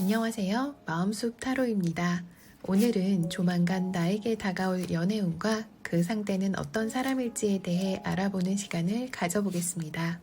안녕하세요. 마음숲 타로입니다. 오늘은 조만간 나에게 다가올 연애운과 그 상대는 어떤 사람일지에 대해 알아보는 시간을 가져보겠습니다.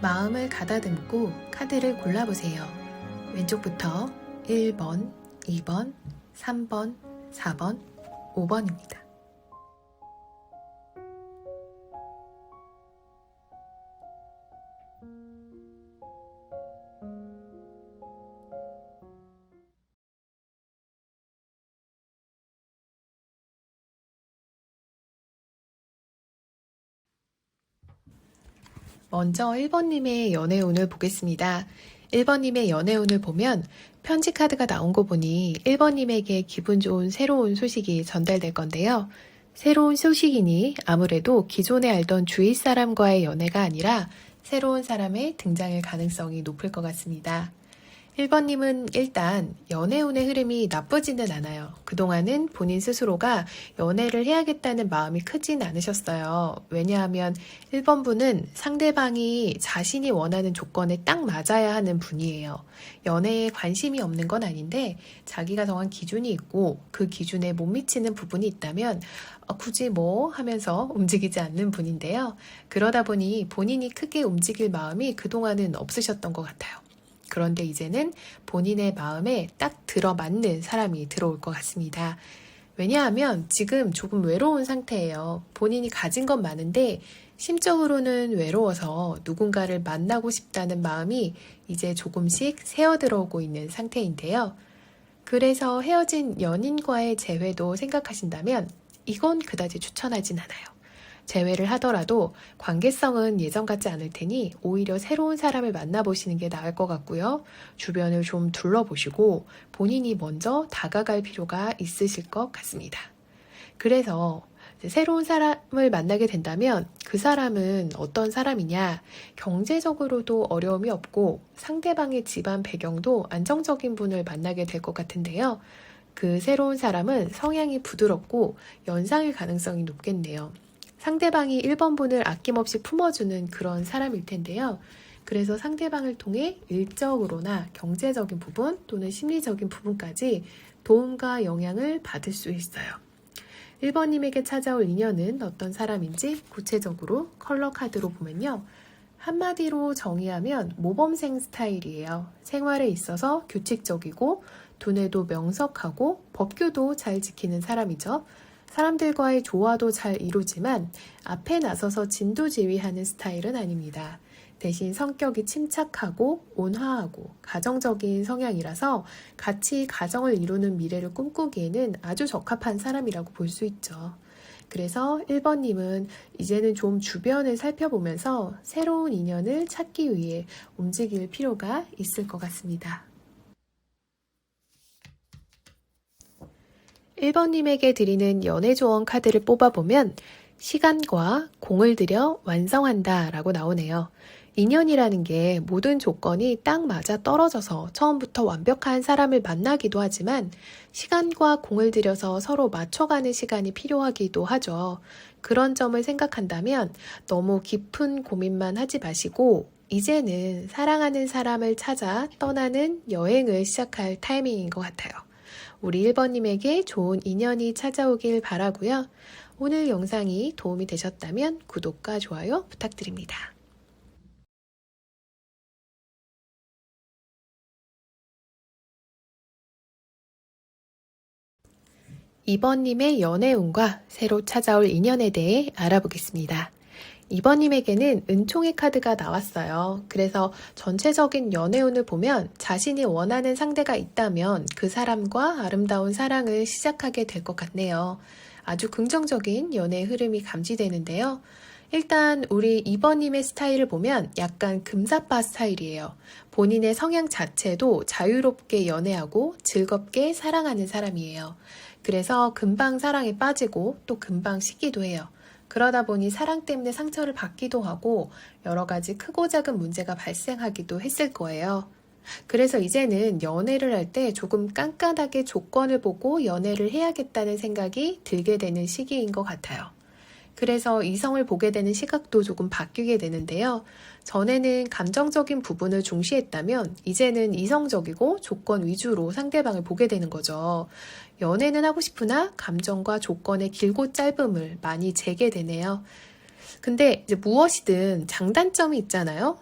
마음을 가다듬고 카드를 골라보세요. 왼쪽부터 1번, 2번, 3번, 4번, 5번입니다. 먼저 1번님의 연애운을 보겠습니다. 1번님의 연애운을 보면 편지 카드가 나온 거 보니 1번님에게 기분 좋은 새로운 소식이 전달될 건데요. 새로운 소식이니 아무래도 기존에 알던 주위 사람과의 연애가 아니라 새로운 사람의 등장일 가능성이 높을 것 같습니다. 1번님은 일단 연애운의 흐름이 나쁘지는 않아요. 그동안은 본인 스스로가 연애를 해야겠다는 마음이 크진 않으셨어요. 왜냐하면 1번분은 상대방이 자신이 원하는 조건에 딱 맞아야 하는 분이에요. 연애에 관심이 없는 건 아닌데 자기가 정한 기준이 있고 그 기준에 못 미치는 부분이 있다면 굳이 뭐 하면서 움직이지 않는 분인데요. 그러다 보니 본인이 크게 움직일 마음이 그동안은 없으셨던 것 같아요. 그런데 이제는 본인의 마음에 딱 들어맞는 사람이 들어올 것 같습니다. 왜냐하면 지금 조금 외로운 상태예요. 본인이 가진 건 많은데 심적으로는 외로워서 누군가를 만나고 싶다는 마음이 이제 조금씩 새어들어오고 있는 상태인데요. 그래서 헤어진 연인과의 재회도 생각하신다면 이건 그다지 추천하진 않아요. 재회를 하더라도 관계성은 예전 같지 않을 테니 오히려 새로운 사람을 만나보시는 게 나을 것 같고요. 주변을 좀 둘러보시고 본인이 먼저 다가갈 필요가 있으실 것 같습니다. 그래서 새로운 사람을 만나게 된다면 그 사람은 어떤 사람이냐, 경제적으로도 어려움이 없고 상대방의 집안 배경도 안정적인 분을 만나게 될 것 같은데요. 그 새로운 사람은 성향이 부드럽고 연상일 가능성이 높겠네요. 상대방이 1번분을 아낌없이 품어주는 그런 사람일 텐데요. 그래서 상대방을 통해 일적으로나 경제적인 부분 또는 심리적인 부분까지 도움과 영향을 받을 수 있어요. 1번님에게 찾아올 인연은 어떤 사람인지 구체적으로 컬러 카드로 보면요. 한마디로 정의하면 모범생 스타일이에요. 생활에 있어서 규칙적이고 두뇌도 명석하고 법규도 잘 지키는 사람이죠. 사람들과의 조화도 잘 이루지만 앞에 나서서 진두지휘하는 스타일은 아닙니다. 대신 성격이 침착하고 온화하고 가정적인 성향이라서 같이 가정을 이루는 미래를 꿈꾸기에는 아주 적합한 사람이라고 볼 수 있죠. 그래서 1번님은 이제는 좀 주변을 살펴보면서 새로운 인연을 찾기 위해 움직일 필요가 있을 것 같습니다. 1번님에게 드리는 연애조언 카드를 뽑아보면 시간과 공을 들여 완성한다 라고 나오네요. 인연이라는 게 모든 조건이 딱 맞아 떨어져서 처음부터 완벽한 사람을 만나기도 하지만 시간과 공을 들여서 서로 맞춰가는 시간이 필요하기도 하죠. 그런 점을 생각한다면 너무 깊은 고민만 하지 마시고 이제는 사랑하는 사람을 찾아 떠나는 여행을 시작할 타이밍인 것 같아요. 우리 1번님에게 좋은 인연이 찾아오길 바라고요. 오늘 영상이 도움이 되셨다면 구독과 좋아요 부탁드립니다. 이번님의 연애운과 새로 찾아올 인연에 대해 알아보겠습니다. 이번님에게는 은총의 카드가 나왔어요. 그래서 전체적인 연애운을 보면 자신이 원하는 상대가 있다면 그 사람과 아름다운 사랑을 시작하게 될 것 같네요. 아주 긍정적인 연애의 흐름이 감지되는데요. 일단 우리 이번님의 스타일을 보면 약간 금사빠 스타일이에요. 본인의 성향 자체도 자유롭게 연애하고 즐겁게 사랑하는 사람이에요. 그래서 금방 사랑에 빠지고 또 금방 식기도 해요. 그러다 보니 사랑 때문에 상처를 받기도 하고 여러 가지 크고 작은 문제가 발생하기도 했을 거예요. 그래서 이제는 연애를 할 때 조금 깐깐하게 조건을 보고 연애를 해야겠다는 생각이 들게 되는 시기인 것 같아요. 그래서 이성을 보게 되는 시각도 조금 바뀌게 되는데요. 전에는 감정적인 부분을 중시했다면 이제는 이성적이고 조건 위주로 상대방을 보게 되는 거죠. 연애는 하고 싶으나 감정과 조건의 길고 짧음을 많이 재게 되네요. 근데 이제 무엇이든 장단점이 있잖아요.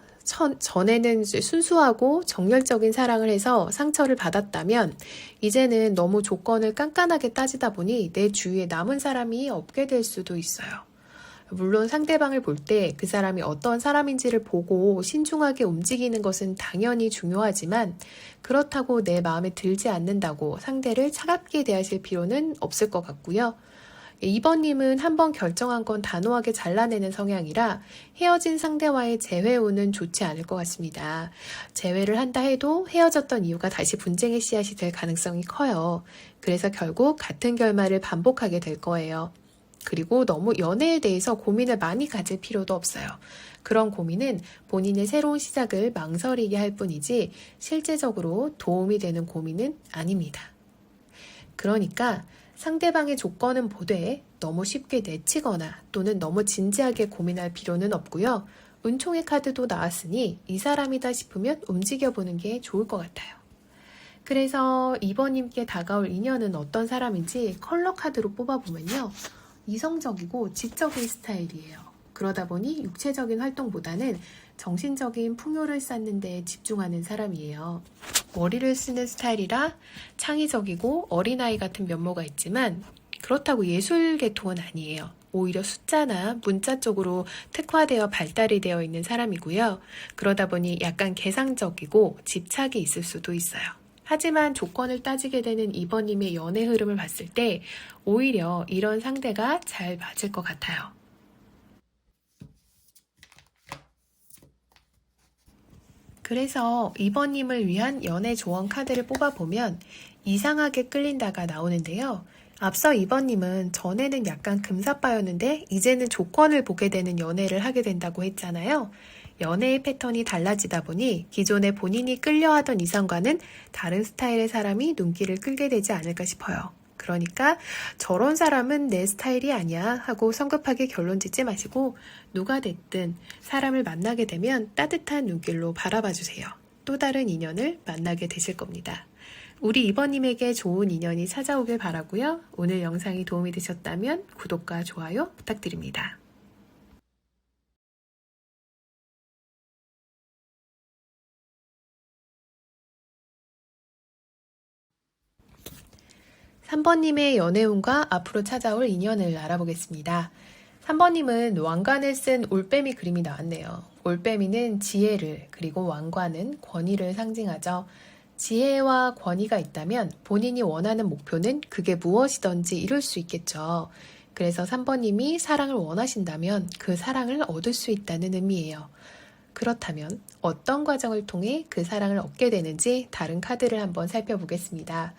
전에는 이제 순수하고 정열적인 사랑을 해서 상처를 받았다면 이제는 너무 조건을 깐깐하게 따지다 보니 내 주위에 남은 사람이 없게 될 수도 있어요. 물론 상대방을 볼 때 그 사람이 어떤 사람인지를 보고 신중하게 움직이는 것은 당연히 중요하지만 그렇다고 내 마음에 들지 않는다고 상대를 차갑게 대하실 필요는 없을 것 같고요. 2번님은 한번 결정한 건 단호하게 잘라내는 성향이라 헤어진 상대와의 재회운은 좋지 않을 것 같습니다. 재회를 한다 해도 헤어졌던 이유가 다시 분쟁의 씨앗이 될 가능성이 커요. 그래서 결국 같은 결말을 반복하게 될 거예요. 그리고 너무 연애에 대해서 고민을 많이 가질 필요도 없어요. 그런 고민은 본인의 새로운 시작을 망설이게 할 뿐이지 실제적으로 도움이 되는 고민은 아닙니다. 그러니까 상대방의 조건은 보되 너무 쉽게 내치거나 또는 너무 진지하게 고민할 필요는 없고요. 은총의 카드도 나왔으니 이 사람이다 싶으면 움직여보는 게 좋을 것 같아요. 그래서 2번님께 다가올 인연은 어떤 사람인지 컬러 카드로 뽑아보면요. 이성적이고 지적인 스타일이에요. 그러다 보니 육체적인 활동보다는 정신적인 풍요를 쌓는 데 집중하는 사람이에요. 머리를 쓰는 스타일이라 창의적이고 어린아이 같은 면모가 있지만 그렇다고 예술 계통은 아니에요. 오히려 숫자나 문자 쪽으로 특화되어 발달이 되어 있는 사람이고요. 그러다 보니 약간 계상적이고 집착이 있을 수도 있어요. 하지만 조건을 따지게 되는 2번님의 연애 흐름을 봤을 때 오히려 이런 상대가 잘 맞을 것 같아요. 그래서 2번님을 위한 연애 조언 카드를 뽑아보면 이상하게 끌린다가 나오는데요. 앞서 2번님은 전에는 약간 금사빠였는데 이제는 조건을 보게 되는 연애를 하게 된다고 했잖아요. 연애의 패턴이 달라지다 보니 기존에 본인이 끌려하던 이성과는 다른 스타일의 사람이 눈길을 끌게 되지 않을까 싶어요. 그러니까 저런 사람은 내 스타일이 아니야 하고 성급하게 결론 짓지 마시고 누가 됐든 사람을 만나게 되면 따뜻한 눈길로 바라봐 주세요. 또 다른 인연을 만나게 되실 겁니다. 우리 이번님에게 좋은 인연이 찾아오길 바라고요. 오늘 영상이 도움이 되셨다면 구독과 좋아요 부탁드립니다. 3번님의 연애운과 앞으로 찾아올 인연을 알아보겠습니다. 3번님은 왕관을 쓴 올빼미 그림이 나왔네요. 올빼미는 지혜를 그리고 왕관은 권위를 상징하죠. 지혜와 권위가 있다면 본인이 원하는 목표는 그게 무엇이든지 이룰 수 있겠죠. 그래서 3번님이 사랑을 원하신다면 그 사랑을 얻을 수 있다는 의미예요. 그렇다면 어떤 과정을 통해 그 사랑을 얻게 되는지 다른 카드를 한번 살펴보겠습니다.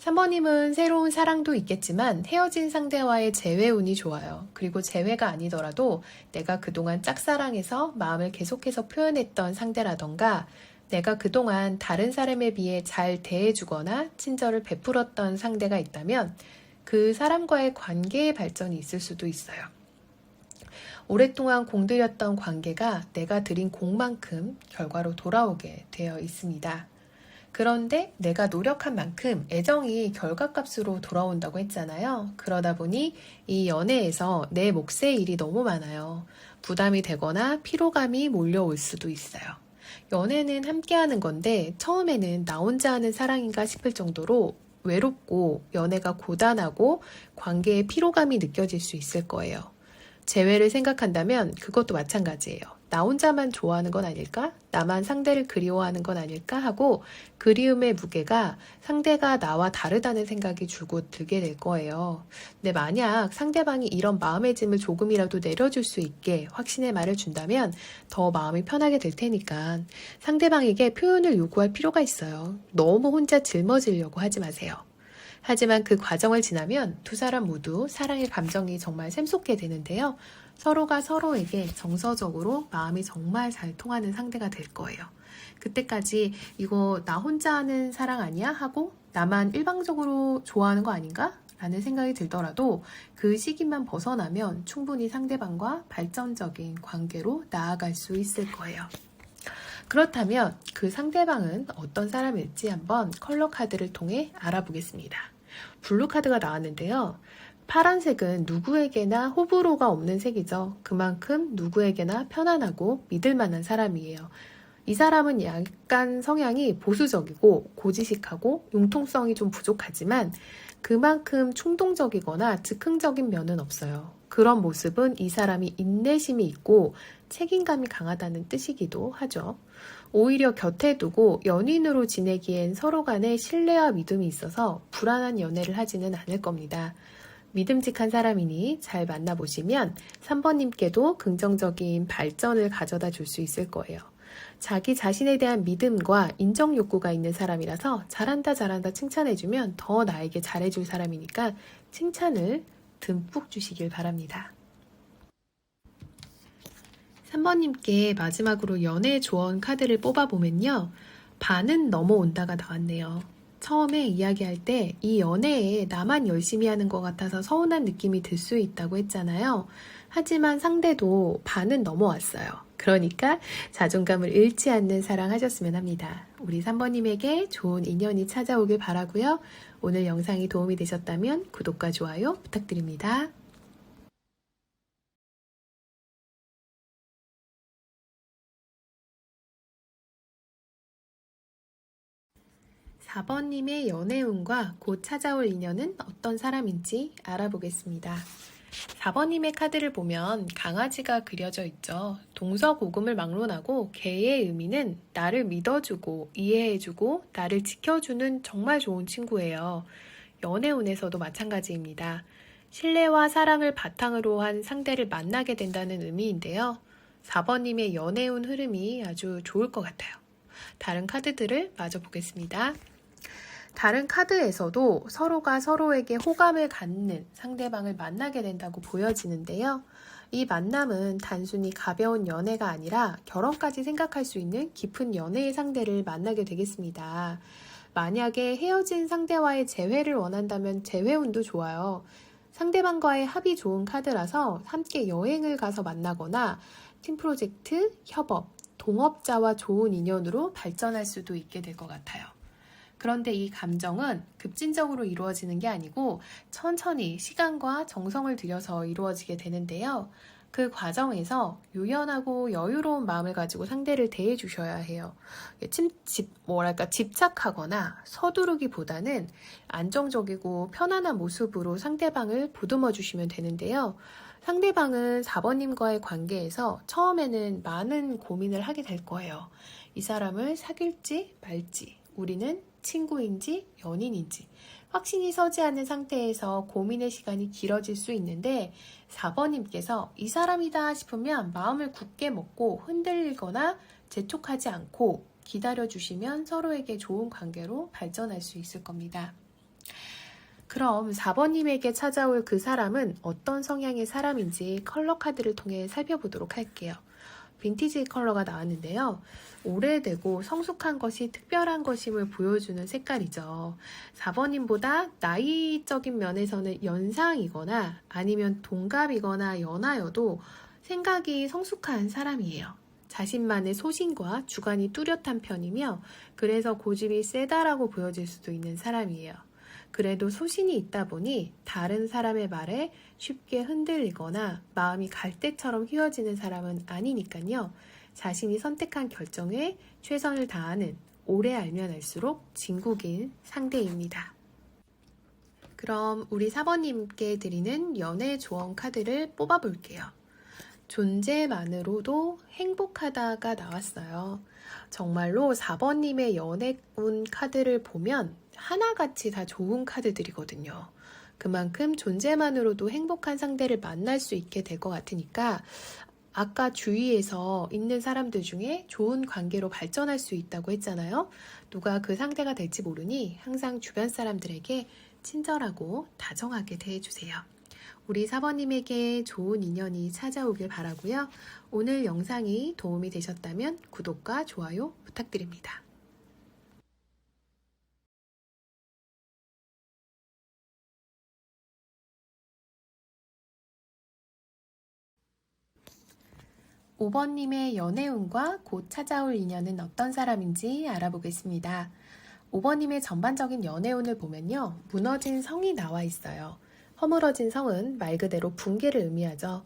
3번님은 새로운 사랑도 있겠지만 헤어진 상대와의 재회운이 좋아요. 그리고 재회가 아니더라도 내가 그동안 짝사랑해서 마음을 계속해서 표현했던 상대라던가 내가 그동안 다른 사람에 비해 잘 대해주거나 친절을 베풀었던 상대가 있다면 그 사람과의 관계의 발전이 있을 수도 있어요. 오랫동안 공들였던 관계가 내가 들인 공만큼 결과로 돌아오게 되어 있습니다. 그런데 내가 노력한 만큼 애정이 결과값으로 돌아온다고 했잖아요. 그러다 보니 이 연애에서 내 몫의 일이 너무 많아요. 부담이 되거나 피로감이 몰려올 수도 있어요. 연애는 함께하는 건데 처음에는 나 혼자 하는 사랑인가 싶을 정도로 외롭고 연애가 고단하고 관계에 피로감이 느껴질 수 있을 거예요. 재회를 생각한다면 그것도 마찬가지예요. 나 혼자만 좋아하는 건 아닐까? 나만 상대를 그리워하는 건 아닐까? 하고 그리움의 무게가 상대가 나와 다르다는 생각이 줄곧 들게 될 거예요. 근데 만약 상대방이 이런 마음의 짐을 조금이라도 내려줄 수 있게 확신의 말을 준다면 더 마음이 편하게 될 테니까 상대방에게 표현을 요구할 필요가 있어요. 너무 혼자 짊어지려고 하지 마세요. 하지만 그 과정을 지나면 두 사람 모두 사랑의 감정이 정말 샘솟게 되는데요. 서로가 서로에게 정서적으로 마음이 정말 잘 통하는 상대가 될 거예요. 그때까지 이거 나 혼자 하는 사랑 아니야? 하고 나만 일방적으로 좋아하는 거 아닌가? 라는 생각이 들더라도 그 시기만 벗어나면 충분히 상대방과 발전적인 관계로 나아갈 수 있을 거예요. 그렇다면 그 상대방은 어떤 사람일지 한번 컬러 카드를 통해 알아보겠습니다. 블루 카드가 나왔는데요. 파란색은 누구에게나 호불호가 없는 색이죠. 그만큼 누구에게나 편안하고 믿을 만한 사람이에요. 이 사람은 약간 성향이 보수적이고 고지식하고 융통성이 좀 부족하지만 그만큼 충동적이거나 즉흥적인 면은 없어요. 그런 모습은 이 사람이 인내심이 있고 책임감이 강하다는 뜻이기도 하죠. 오히려 곁에 두고 연인으로 지내기엔 서로 간에 신뢰와 믿음이 있어서 불안한 연애를 하지는 않을 겁니다. 믿음직한 사람이니 잘 만나보시면 3번님께도 긍정적인 발전을 가져다 줄 수 있을 거예요. 자기 자신에 대한 믿음과 인정 욕구가 있는 사람이라서 잘한다 잘한다 칭찬해주면 더 나에게 잘해줄 사람이니까 칭찬을 듬뿍 주시길 바랍니다. 3번님께 마지막으로 연애 조언 카드를 뽑아보면요. 반은 넘어온다가 나왔네요. 처음에 이야기할 때 이 연애에 나만 열심히 하는 것 같아서 서운한 느낌이 들 수 있다고 했잖아요. 하지만 상대도 반은 넘어왔어요. 그러니까 자존감을 잃지 않는 사랑 하셨으면 합니다. 우리 3번님에게 좋은 인연이 찾아오길 바라고요. 오늘 영상이 도움이 되셨다면 구독과 좋아요 부탁드립니다. 4번님의 연애운과 곧 찾아올 인연은 어떤 사람인지 알아보겠습니다. 4번님의 카드를 보면 강아지가 그려져 있죠. 동서고금을 막론하고 개의 의미는 나를 믿어주고 이해해주고 나를 지켜주는 정말 좋은 친구예요. 연애운에서도 마찬가지입니다. 신뢰와 사랑을 바탕으로 한 상대를 만나게 된다는 의미인데요. 4번님의 연애운 흐름이 아주 좋을 것 같아요. 다른 카드들을 마저 보겠습니다. 다른 카드에서도 서로가 서로에게 호감을 갖는 상대방을 만나게 된다고 보여지는데요. 이 만남은 단순히 가벼운 연애가 아니라 결혼까지 생각할 수 있는 깊은 연애의 상대를 만나게 되겠습니다. 만약에 헤어진 상대와의 재회를 원한다면 재회운도 좋아요. 상대방과의 합이 좋은 카드라서 함께 여행을 가서 만나거나 팀 프로젝트, 협업, 동업자와 좋은 인연으로 발전할 수도 있게 될 것 같아요. 그런데 이 감정은 급진적으로 이루어지는 게 아니고 천천히 시간과 정성을 들여서 이루어지게 되는데요. 그 과정에서 유연하고 여유로운 마음을 가지고 상대를 대해 주셔야 해요. 집착하거나 서두르기보다는 안정적이고 편안한 모습으로 상대방을 보듬어 주시면 되는데요. 상대방은 4번님과의 관계에서 처음에는 많은 고민을 하게 될 거예요. 이 사람을 사귈지 말지, 우리는 친구인지 연인인지 확신이 서지 않는 상태에서 고민의 시간이 길어질 수 있는데 4번님께서 이 사람이다 싶으면 마음을 굳게 먹고 흔들리거나 재촉하지 않고 기다려주시면 서로에게 좋은 관계로 발전할 수 있을 겁니다. 그럼 4번님에게 찾아올 그 사람은 어떤 성향의 사람인지 컬러 카드를 통해 살펴보도록 할게요. 빈티지 컬러가 나왔는데요. 오래되고 성숙한 것이 특별한 것임을 보여주는 색깔이죠. 4번님보다 나이적인 면에서는 연상이거나 아니면 동갑이거나 연하여도 생각이 성숙한 사람이에요. 자신만의 소신과 주관이 뚜렷한 편이며 그래서 고집이 세다라고 보여질 수도 있는 사람이에요. 그래도 소신이 있다 보니 다른 사람의 말에 쉽게 흔들리거나 마음이 갈대처럼 휘어지는 사람은 아니니까요. 자신이 선택한 결정에 최선을 다하는 오래 알면 알수록 진국인 상대입니다. 그럼 우리 4번님께 드리는 연애 조언 카드를 뽑아볼게요. 존재만으로도 행복하다가 나왔어요. 정말로 4번님의 연애운 카드를 보면 하나같이 다 좋은 카드들이거든요. 그만큼 존재만으로도 행복한 상대를 만날 수 있게 될 것 같으니까 아까 주위에서 있는 사람들 중에 좋은 관계로 발전할 수 있다고 했잖아요. 누가 그 상대가 될지 모르니 항상 주변 사람들에게 친절하고 다정하게 대해주세요. 우리 4번님에게 좋은 인연이 찾아오길 바라고요. 오늘 영상이 도움이 되셨다면 구독과 좋아요 부탁드립니다. (5번님의) 연애운과 곧 찾아올 인연은 어떤 사람인지 알아보겠습니다. 5번님의 전반적인 연애운을 보면요. 무너진 성이 나와 있어요. 허물어진 성은 말 그대로 붕괴를 의미하죠.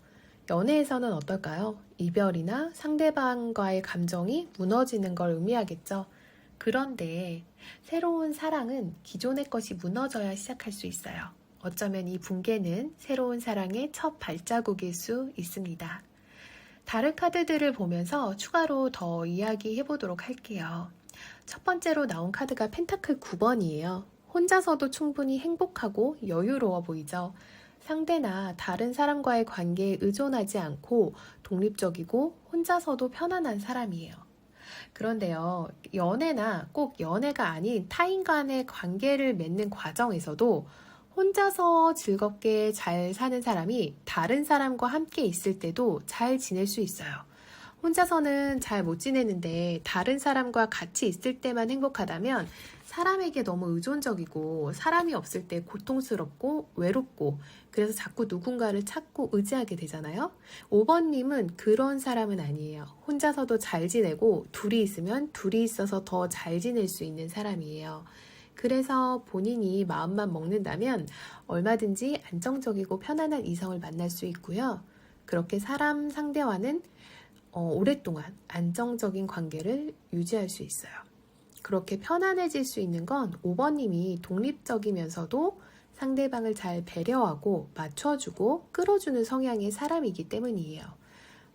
연애에서는 어떨까요? 이별이나 상대방과의 감정이 무너지는 걸 의미하겠죠. 그런데 새로운 사랑은 기존의 것이 무너져야 시작할 수 있어요. 어쩌면 이 붕괴는 새로운 사랑의 첫 발자국일 수 있습니다. 다른 카드들을 보면서 추가로 더 이야기해 보도록 할게요. 첫 번째로 나온 카드가 펜타클 9번이에요. 혼자서도 충분히 행복하고 여유로워 보이죠. 상대나 다른 사람과의 관계에 의존하지 않고 독립적이고 혼자서도 편안한 사람이에요. 그런데요, 연애나 꼭 연애가 아닌 타인 간의 관계를 맺는 과정에서도 혼자서 즐겁게 잘 사는 사람이 다른 사람과 함께 있을 때도 잘 지낼 수 있어요. 혼자서는 잘 못 지내는데 다른 사람과 같이 있을 때만 행복하다면 사람에게 너무 의존적이고 사람이 없을 때 고통스럽고 외롭고 그래서 자꾸 누군가를 찾고 의지하게 되잖아요. 5번님은 그런 사람은 아니에요. 혼자서도 잘 지내고 둘이 있으면 둘이 있어서 더 잘 지낼 수 있는 사람이에요. 그래서 본인이 마음만 먹는다면 얼마든지 안정적이고 편안한 이성을 만날 수 있고요. 그렇게 사람 상대와는 오랫동안 안정적인 관계를 유지할 수 있어요. 그렇게 편안해질 수 있는 건 5번님이 독립적이면서도 상대방을 잘 배려하고 맞춰주고 끌어주는 성향의 사람이기 때문이에요.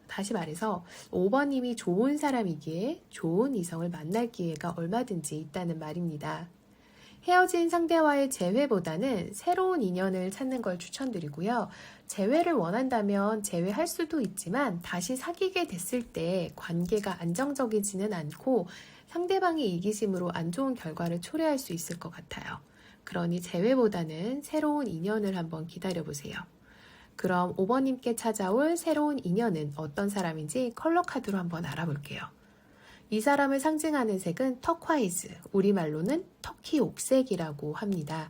다시 말해서 5번님이 좋은 사람이기에 좋은 이성을 만날 기회가 얼마든지 있다는 말입니다. 헤어진 상대와의 재회보다는 새로운 인연을 찾는 걸 추천드리고요. 재회를 원한다면 재회할 수도 있지만 다시 사귀게 됐을 때 관계가 안정적이지는 않고 상대방의 이기심으로 안 좋은 결과를 초래할 수 있을 것 같아요. 그러니 재회보다는 새로운 인연을 한번 기다려보세요. 그럼 5번님께 찾아올 새로운 인연은 어떤 사람인지 컬러 카드로 한번 알아볼게요. 이 사람을 상징하는 색은 터콰이즈, 우리말로는 터키 옥색이라고 합니다.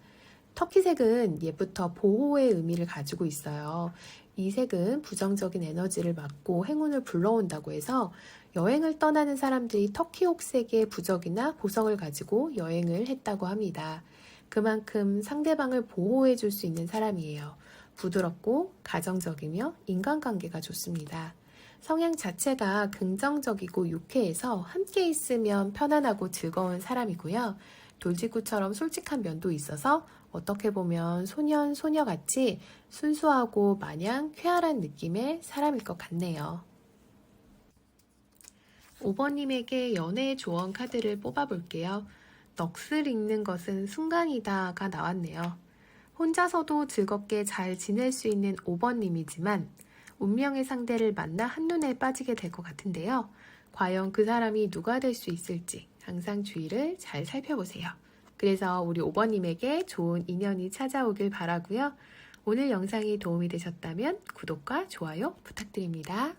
터키색은 옛부터 보호의 의미를 가지고 있어요. 이 색은 부정적인 에너지를 막고 행운을 불러온다고 해서 여행을 떠나는 사람들이 터키 옥색의 부적이나 보석을 가지고 여행을 했다고 합니다. 그만큼 상대방을 보호해 줄 수 있는 사람이에요. 부드럽고 가정적이며 인간관계가 좋습니다. 성향 자체가 긍정적이고 유쾌해서 함께 있으면 편안하고 즐거운 사람이고요. 돌직구처럼 솔직한 면도 있어서 어떻게 보면 소년, 소녀같이 순수하고 마냥 쾌활한 느낌의 사람일 것 같네요. 5번님에게 연애 조언 카드를 뽑아볼게요. 넋을 잃는 것은 순간이다가 나왔네요. 혼자서도 즐겁게 잘 지낼 수 있는 5번님이지만 운명의 상대를 만나 한눈에 빠지게 될 것 같은데요. 과연 그 사람이 누가 될 수 있을지 항상 주위를 잘 살펴보세요. 그래서 우리 5번님에게 좋은 인연이 찾아오길 바라고요. 오늘 영상이 도움이 되셨다면 구독과 좋아요 부탁드립니다.